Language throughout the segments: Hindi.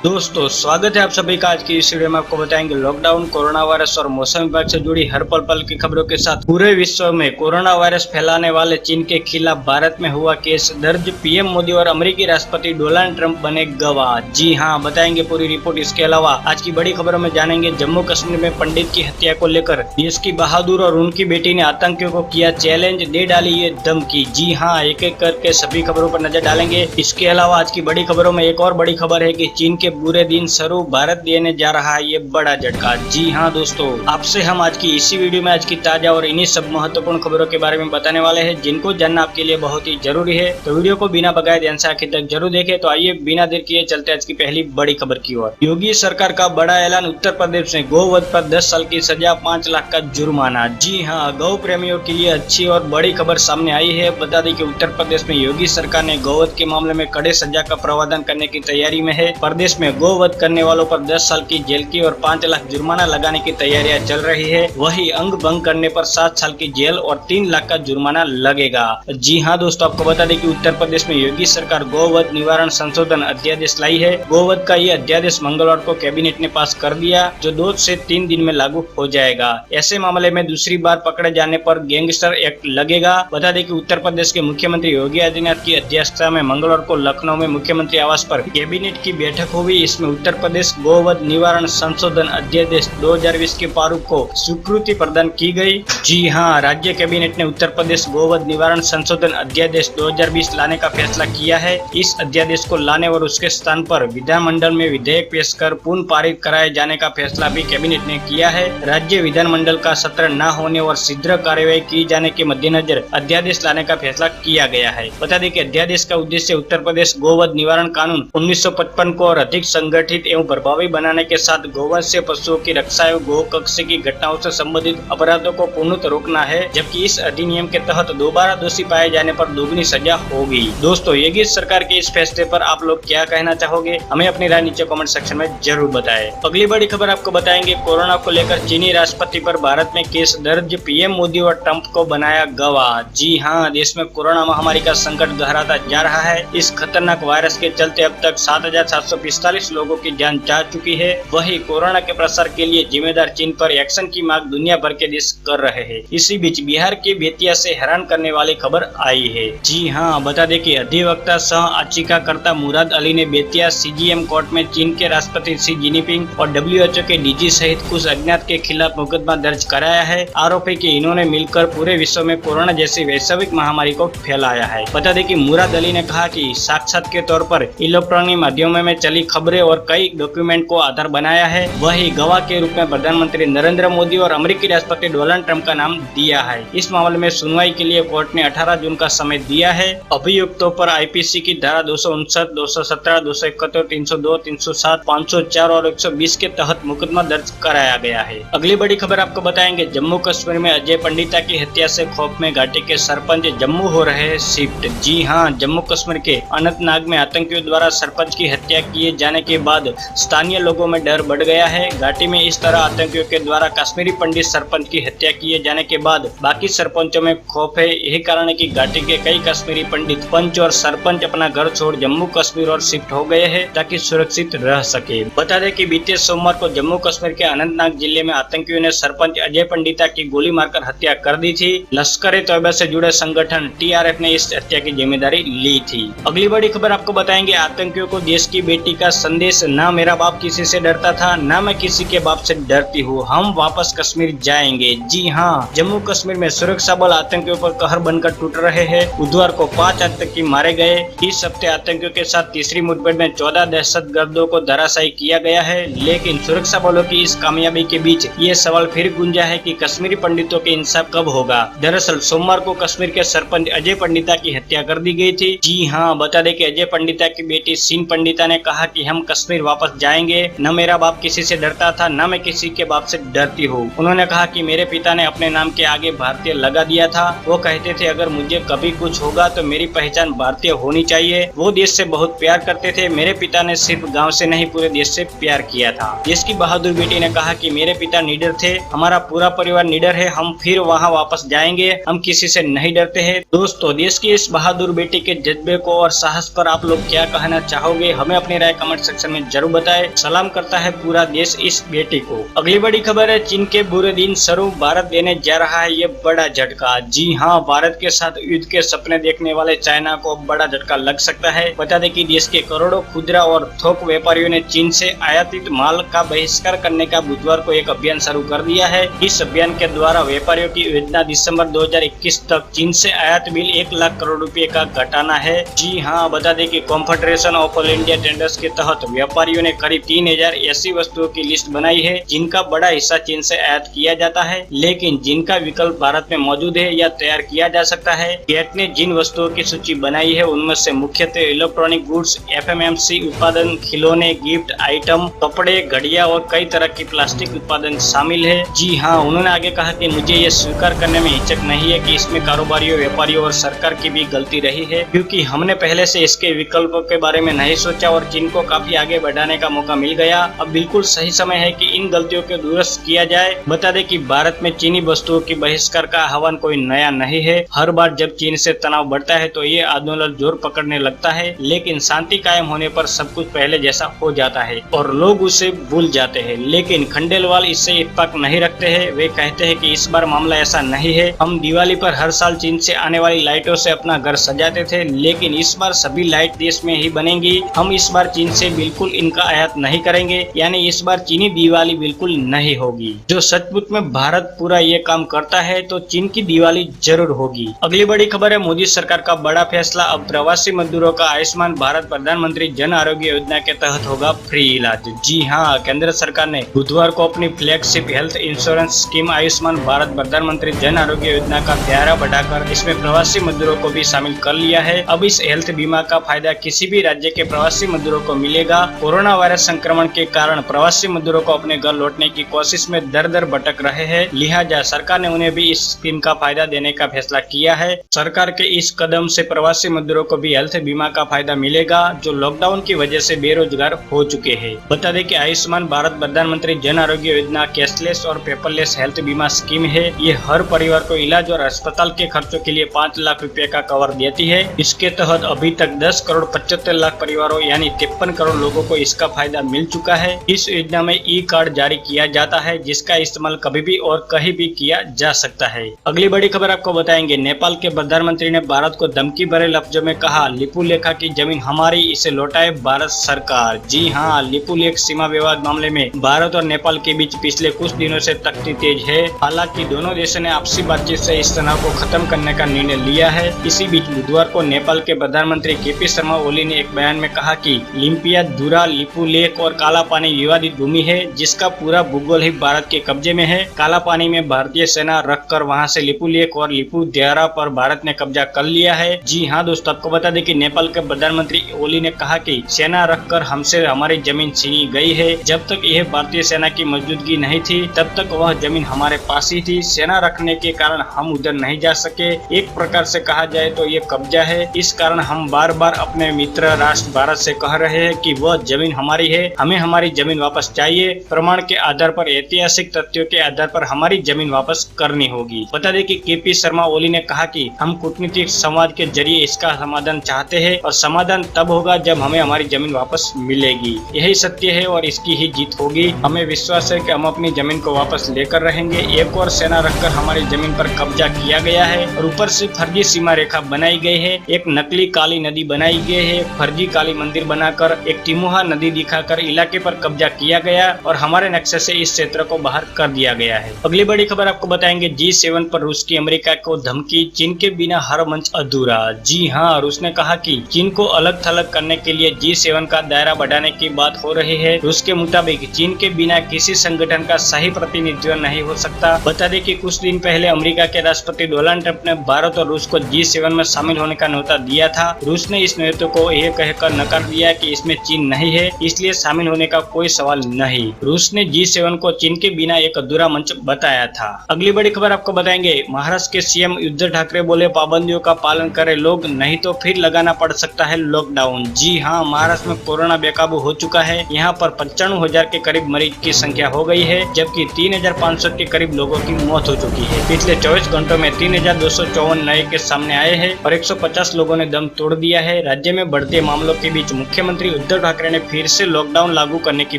दोस्तों स्वागत है आप सभी का। आज की इस वीडियो में आपको बताएंगे लॉकडाउन, कोरोना वायरस और मौसम विभाग से जुड़ी हर पल की खबरों के साथ पूरे विश्व में कोरोना वायरस फैलाने वाले चीन के खिलाफ भारत में हुआ केस दर्ज, पीएम मोदी और अमेरिकी राष्ट्रपति डोनाल्ड ट्रंप बने गवाह। जी हां, बताएंगे पूरी रिपोर्ट। इसके अलावा आज की बड़ी खबरों में जानेंगे जम्मू कश्मीर में पंडित की हत्या को लेकर देश की बहादुर और उनकी बेटी ने आतंकियों को किया चैलेंज, दे डाली ये धमकी। जी हाँ, एक एक करके सभी खबरों पर नजर डालेंगे। इसके अलावा आज की बड़ी खबरों में एक और बड़ी खबर है कि चीन के बुरे दिन स्वरूप भारत देने जा रहा है ये बड़ा झटका। जी हाँ दोस्तों, आपसे हम आज की इसी वीडियो में आज की ताजा और इन्हीं सब महत्वपूर्ण खबरों के बारे में बताने वाले हैं, जिनको जानना आपके लिए बहुत ही जरूरी है। तो वीडियो को बिना बगाए ध्यान से आखिर तक जरूर देखें। तो आइए बिना देर किए चलते आज की पहली बड़ी खबर की ओर। योगी सरकार का बड़ा ऐलान, उत्तर प्रदेश में गौवध पर 10 साल की सजा, 5 लाख का जुर्माना। जी हाँ, गौ प्रेमियों के लिए अच्छी और बड़ी खबर सामने आई है। बता दें कि उत्तर प्रदेश में योगी सरकार ने गौवध के मामले में कड़े सजा का प्रावधान करने की तैयारी में है। प्रदेश में गौवध करने वालों पर 10 साल की जेल की और 5 लाख जुर्माना लगाने की तैयारियां चल रही है। वहीं अंग भंग करने पर 7 साल की जेल और 3 लाख का जुर्माना लगेगा। जी हाँ दोस्तों, आपको बता दें कि उत्तर प्रदेश में योगी सरकार गौवध निवारण संशोधन अध्यादेश लाई है। गौवध का ये अध्यादेश मंगलवार को कैबिनेट ने पास कर दिया, जो 2 से 3 दिन में लागू हो जाएगा। ऐसे मामले में दूसरी बार पकड़े जाने पर गैंगस्टर एक्ट लगेगा। बता दें कि उत्तर प्रदेश के मुख्यमंत्री योगी आदित्यनाथ की अध्यक्षता में मंगलवार को लखनऊ में मुख्यमंत्री आवास पर कैबिनेट की बैठक हुई। इसमें उत्तर प्रदेश गौवध निवारण संशोधन अध्यादेश 2020 के प्रारूप को स्वीकृति प्रदान की गई। जी हाँ, राज्य कैबिनेट ने उत्तर प्रदेश गौवध निवारण संशोधन अध्यादेश 2020 लाने का फैसला किया है। इस अध्यादेश को लाने और उसके स्थान पर विधानमंडल में विधेयक पेश कर पुनः पारित कराए जाने का फैसला भी कैबिनेट ने किया है। राज्य विधानमंडल का सत्र न होने और शीघ्र कार्यवाही की जाने के मद्देनजर अध्यादेश लाने का फैसला किया गया है। बता दें कि अध्यादेश का उद्देश्य उत्तर प्रदेश गौवध निवारण कानून 1955 को और अधिक संगठित एवं प्रभावी बनाने के साथ गौवंशीय पशुओं की रक्षा एवं गौ कक्ष की घटनाओं से संबंधित अपराधों को पूर्णतः रोकना है। जबकि इस अधिनियम के तहत दोबारा दोषी पाए जाने पर दोगुनी सजा होगी। दोस्तों, योगी सरकार के इस फैसले पर आप लोग क्या कहना चाहोगे? हमें अपनी राय नीचे कमेंट सेक्शन में जरूर बताएं। अगली बड़ी खबर आपको बताएंगे, कोरोना को लेकर चीनी राष्ट्रपति पर भारत में केस दर्ज, पीएम मोदी और ट्रंप को बनाया गवाह। जी हाँ, देश में कोरोना महामारी का संकट गहराता जा रहा है। इस खतरनाक वायरस के चलते अब तक 7,745 लोगों की जान जा चुकी है। वही कोरोना के प्रसार के लिए जिम्मेदार चीन पर एक्शन की मांग दुनिया भर के देश कर रहे हैं। इसी बीच बिहार के बेतिया से हैरान करने वाली खबर आई है। जी हाँ, बता दें कि अधिवक्ता सह याचिकाकर्ता मुराद अली ने बेतिया सीजीएम कोर्ट में चीन के राष्ट्रपति शी जिनपिंग और WHO के डीजी सहित कुछ अज्ञात के खिलाफ मुकदमा दर्ज कराया है। आरोप है कि इन्होंने मिलकर पूरे विश्व में कोरोना जैसी वैश्विक महामारी को फैलाया है। बता दें कि मुराद अली ने कहा कि साक्षात के तौर पर इलेक्ट्रॉनिक माध्यमों में चली खबरें और कई डॉक्यूमेंट को आधार बनाया है। वही गवाह के रूप में प्रधानमंत्री नरेंद्र मोदी और अमेरिकी राष्ट्रपति डोनाल्ड ट्रंप का नाम दिया है। इस मामले में सुनवाई के लिए कोर्ट ने 18 जून का समय दिया है। अभियुक्तों पर आईपीसी की धारा 259, 217, 271, 302, 307, 504 और 120 के तहत मुकदमा दर्ज कराया गया है। अगली बड़ी खबर आपको बताएंगे, जम्मू कश्मीर में अजय पंडिता की हत्या से खौफ में घाटी के सरपंच जम्मू हो रहे हैं शिफ्ट। जी हाँ, जम्मू कश्मीर के अनंतनाग में आतंकियों द्वारा सरपंच की हत्या किए जाने के बाद स्थानीय लोगों में डर बढ़ गया है। घाटी में इस तरह आतंकियों के द्वारा कश्मीरी पंडित सरपंच की हत्या किए जाने के बाद बाकी सरपंचों में खौफ है। यही कारण है कि घाटी के कई कश्मीरी पंडित, पंच और सरपंच अपना घर छोड़ जम्मू कश्मीर और शिफ्ट हो गए हैं ताकि सुरक्षित रह सके। बता दें कि बीते सोमवार को जम्मू कश्मीर के अनंतनाग जिले में आतंकियों ने सरपंच अजय पंडिता की गोली मारकर हत्या कर दी थी। लश्कर-ए-तौयबा से जुड़े संगठन TRF ने इस हत्या की जिम्मेदारी ली थी। अगली बड़ी खबर आपको बताएंगे, आतंकियों को देश की बेटी का संदेश, ना मेरा बाप किसी से डरता था, ना मैं किसी के बाप से डरती हूँ, हम वापस कश्मीर जाएंगे। जी हाँ, जम्मू कश्मीर में सुरक्षा बल आतंकियों पर कहर बनकर टूट रहे हैं। बुधवार को 5 आतंकी मारे गए। इस हफ्ते आतंकियों के साथ तीसरी मुठभेड़ में 14 दहशतगर्दों को धराशायी किया गया है। लेकिन सुरक्षा बलों की इस कामयाबी के बीच ये सवाल फिर गूंजा है कि कश्मीरी पंडितों के इंसाफ कब होगा। दरअसल सोमवार को कश्मीर के सरपंच अजय पंडिता की हत्या कर दी गई थी। जी हाँ, बता दें कि अजय पंडिता की बेटी सीन पंडिता ने कहा कि हम कश्मीर वापस जाएंगे, न मेरा बाप किसी से डरता था, न मैं किसी के बाप से डरती हूँ। उन्होंने कहा कि मेरे पिता ने अपने नाम के आगे भारतीय लगा दिया था। वो कहते थे अगर मुझे कभी कुछ होगा तो मेरी पहचान भारतीय होनी चाहिए। वो देश से बहुत प्यार करते थे। मेरे पिता ने सिर्फ गांव से नहीं पूरे देश से प्यार किया था। देश की बहादुर बेटी ने कहा कि मेरे पिता निडर थे, हमारा पूरा परिवार निडर है, हम फिर वहाँ वापस जाएंगे, हम किसी से नहीं डरते हैं। दोस्तों, देश की इस बहादुर बेटी के जज्बे को और साहस पर आप लोग क्या कहना चाहोगे? हमें अपनी राय कमेंट कमेंट सेक्शन में जरूर बताएं। सलाम करता है पूरा देश इस बेटी को। अगली बड़ी खबर है, चीन के बुरे दिन शुरू, भारत देने जा रहा है ये बड़ा झटका। जी हाँ, भारत के साथ युद्ध के सपने देखने वाले चाइना को बड़ा झटका लग सकता है। बता दें कि देश के करोड़ों खुदरा और थोक व्यापारियों ने चीन से आयातित माल का बहिष्कार करने का बुधवार को एक अभियान शुरू कर दिया है। इस अभियान के द्वारा व्यापारियों की योजना दिसंबर 2021 तक चीन से आयात बिल 1 लाख करोड़ रुपए का घटाना है। जी हाँ, बता दें कि confederation of all India traders के तहत व्यापारियों ने करीब 3000 ऐसी वस्तुओं की लिस्ट बनाई है जिनका बड़ा हिस्सा चीन से आयात किया जाता है, लेकिन जिनका विकल्प भारत में मौजूद है या तैयार किया जा सकता है। कैट ने जिन वस्तुओं की सूची बनाई है उनमें से मुख्यतः इलेक्ट्रॉनिक गुड्स, FMCG उत्पादन, खिलौने, गिफ्ट आइटम, कपड़े, घड़ियां और कई तरह की प्लास्टिक उत्पादन शामिल है। जी हाँ, उन्होंने आगे कहा कि मुझे ये स्वीकार करने में हिचक नहीं है कि इसमें कारोबारियों, व्यापारियों और सरकार की भी गलती रही है, क्योंकि हमने पहले से इसके विकल्पों के बारे में नहीं सोचा और चीन को काफी आगे बढ़ाने का मौका मिल गया। अब बिल्कुल सही समय है कि इन गलतियों को दुरुस्त किया जाए। बता दें कि भारत में चीनी वस्तुओं की बहिष्कार का आह्वान कोई नया नहीं है। हर बार जब चीन से तनाव बढ़ता है तो ये आंदोलन जोर पकड़ने लगता है, लेकिन शांति कायम होने पर सब कुछ पहले जैसा हो जाता है और लोग उसे भूल जाते हैं। लेकिन खंडेलवाल इससे इत्तेफाक नहीं रखते हैं। वे कहते हैं कि इस बार मामला ऐसा नहीं है। हम दिवाली पर हर साल चीन से आने वाली लाइटों से अपना घर सजाते थे, लेकिन इस बार सभी लाइट देश में ही बनेंगी। हम इस बार चीन से बिल्कुल इनका आयात नहीं करेंगे, यानी इस बार चीनी दिवाली बिल्कुल नहीं होगी। जो सचमुच में भारत पूरा ये काम करता है तो चीन की दिवाली जरूर होगी। अगली बड़ी खबर है, मोदी सरकार का बड़ा फैसला, अब प्रवासी मजदूरों का आयुष्मान भारत प्रधानमंत्री जन आरोग्य योजना के तहत होगा फ्री इलाज। जी हाँ, केंद्र सरकार ने बुधवार को अपनी flagship health insurance scheme Ayushman Bharat प्रधानमंत्री जन आरोग्य योजना का दायरा बढ़ाकर इसमें प्रवासी मजदूरों को भी शामिल कर लिया है। अब इस हेल्थ बीमा का फायदा किसी भी राज्य के प्रवासी मजदूरों को मिलेगा। कोरोना वायरस संक्रमण के कारण प्रवासी मजदूरों को अपने घर लौटने की कोशिश में दर दर भटक रहे हैं, लिहाजा सरकार ने उन्हें भी इस स्कीम का फायदा देने का फैसला किया है। सरकार के इस कदम से प्रवासी मजदूरों को भी हेल्थ बीमा का फायदा मिलेगा जो लॉकडाउन की वजह से बेरोजगार हो चुके हैं। बता दें कि आयुष्मान भारत प्रधानमंत्री जन आरोग्य योजना कैशलेस और पेपरलेस हेल्थ बीमा स्कीम है। ये हर परिवार को इलाज और अस्पताल के खर्चों के लिए 5 लाख रुपए का कवर देती है। इसके तहत अभी तक 10 करोड़ 75 लाख परिवारों यानी 53 करोड़ लोगों को इसका फायदा मिल चुका है। इस योजना में ई कार्ड जारी किया जाता है जिसका इस्तेमाल कभी भी और कहीं भी किया जा सकता है। अगली बड़ी खबर आपको बताएंगे, नेपाल के प्रधानमंत्री ने भारत को धमकी भरे लफ्जों में कहा, लिपुलेखा की जमीन हमारी, इसे लौटाए भारत सरकार। जी हाँ, लिपुलेख सीमा विवाद मामले में भारत और नेपाल के बीच पिछले कुछ दिनों से तख्ती तेज है। हालांकि दोनों देशों ने आपसी बातचीत से इस तनाव को खत्म करने का निर्णय लिया है। इसी बीच बुधवार को नेपाल के प्रधानमंत्री KP शर्मा ओली ने एक बयान में कहा कि लिम्पिया, धुरा, लिपुलेख और काला पानी विवादित भूमि है जिसका पूरा भूगोल ही भारत के कब्जे में है। काला पानी में भारतीय सेना रखकर वहां से लिपुलेख और लिपुदेरा पर भारत ने कब्जा कर लिया है। जी हाँ दोस्तों, आपको बता दें कि नेपाल के प्रधानमंत्री ओली ने कहा कि सेना रखकर हमसे हमारी जमीन छीनी गई है। जब तक यह भारतीय सेना की मौजूदगी नहीं थी तब तक वह जमीन हमारे पास ही थी। सेना रखने के कारण हम उधर नहीं जा सके। एक प्रकार से कहा जाए तो ये कब्जा है। इस कारण हम बार बार अपने मित्र राष्ट्र भारत से कह रहे हैं कि वह जमीन हमारी है, हमें हमारी जमीन वापस चाहिए। प्रमाण के आधार पर, ऐतिहासिक तथ्यों के आधार पर हमारी जमीन वापस करनी होगी। बता दें कि KP शर्मा ओली ने कहा कि हम कूटनीतिक संवाद के जरिए इसका समाधान चाहते हैं और समाधान तब होगा जब हमें हमारी जमीन वापस मिलेगी। यही सत्य है और इसकी ही जीत होगी। हमें विश्वास है कि हम अपनी जमीन को वापस लेकर रहेंगे। एक और सेना रखकर हमारी जमीन पर कब्जा किया गया है और ऊपर से फर्जी सीमा रेखा बनाई गई है। एक नकली काली नदी बनाई गई है। फर्जी काली मंदिर बनाकर एक टिमुहा नदी दिखाकर इलाके पर कब्जा किया गया और हमारे नक्शे से इस क्षेत्र को बाहर कर दिया गया है। अगली बड़ी खबर आपको बताएंगे, G7 पर रूस की अमेरिका को धमकी, चीन के बिना हर मंच अधूरा। जी हाँ, रूस ने कहा कि चीन को अलग थलग करने के लिए G7 का दायरा बढ़ाने की बात हो रही है। रूस के मुताबिक चीन के बिना किसी संगठन का सही प्रतिनिधित्व नहीं हो सकता। बता दें कि कुछ दिन पहले अमेरिका के राष्ट्रपति डोनाल्ड ट्रंप ने भारत और रूस को G7 में शामिल होने का न्योता दिया था। रूस ने इस न्योते को यह कहकर नकार दिया कि इसमें चीन नहीं है, इसलिए शामिल होने का कोई सवाल नहीं। रूस ने G7 को चीन के बिना एक अधूरा मंच बताया था। अगली बड़ी खबर आपको बताएंगे, महाराष्ट्र के CM उद्धव ठाकरे बोले पाबंदियों का पालन करें लोग, नहीं तो फिर लगाना पड़ सकता है लॉकडाउन। जी हाँ, महाराष्ट्र में कोरोना बेकाबू हो चुका है। यहाँ पर 95,000 के करीब मरीज की संख्या हो गई है, जबकि 3,500 के करीब लोगों की मौत हो चुकी है। पिछले 24 घंटों में 3,254 नए केस सामने आए हैं और 150 लोगों ने दम तोड़ दिया है। राज्य में बढ़ते मामलों के बीच मुख्यमंत्री उद्धव ठाकरे ने फिर से लॉकडाउन लागू करने की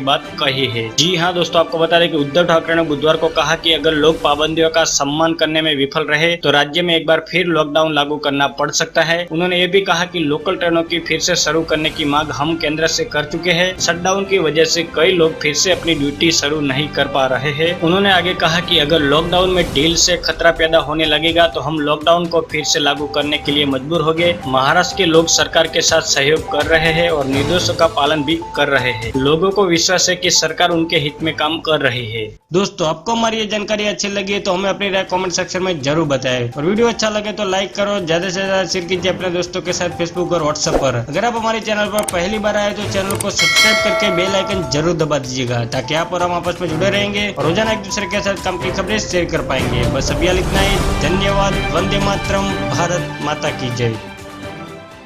बात कही है। जी हाँ दोस्तों, आपको बता दें कि उद्धव ठाकरे ने बुधवार को कहा कि अगर लोग पाबंदियों का सम्मान करने में विफल रहे तो राज्य में एक बार फिर लॉकडाउन लागू करना पड़ सकता है। उन्होंने ये भी कहा कि लोकल ट्रेनों की फिर से शुरू करने की मांग हम केंद्र से कर चुके हैं। शटडाउन की वजह से कई लोग फिर से अपनी ड्यूटी शुरू नहीं कर पा रहे हैं। उन्होंने आगे कहा कि अगर लॉकडाउन में ढील से खतरा पैदा होने लगेगा तो हम लॉकडाउन को फिर से लागू करने के लिए मजबूर हो गए। महाराष्ट्र के लोग सरकार के साथ सहयोग कर रहे हैं और निर्देशों का पालन भी कर रहे हैं। लोगों को विश्वास है कि सरकार उनके हित में काम कर रही है। दोस्तों, आपको हमारी ये जानकारी अच्छी लगी तो हमें अपनी राय कमेंट सेक्शन में जरूर बताएं और वीडियो अच्छा लगे तो लाइक करो, ज्यादा से ज्यादा शेयर कीजिए अपने दोस्तों के साथ फेसबुक और व्हाट्सएप पर। अगर आप हमारे चैनल पर पहली बार आए तो चैनल को सब्सक्राइब करके बेल आइकन जरूर दबा दीजिएगा ताकि आप और हम आपस में जुड़े रहेंगे और रोजाना एक दूसरे के साथ काम की खबरें शेयर कर पाएंगे। बस अभी इतना ही। धन्यवाद। वंदे मातरम। भारत माता की जय।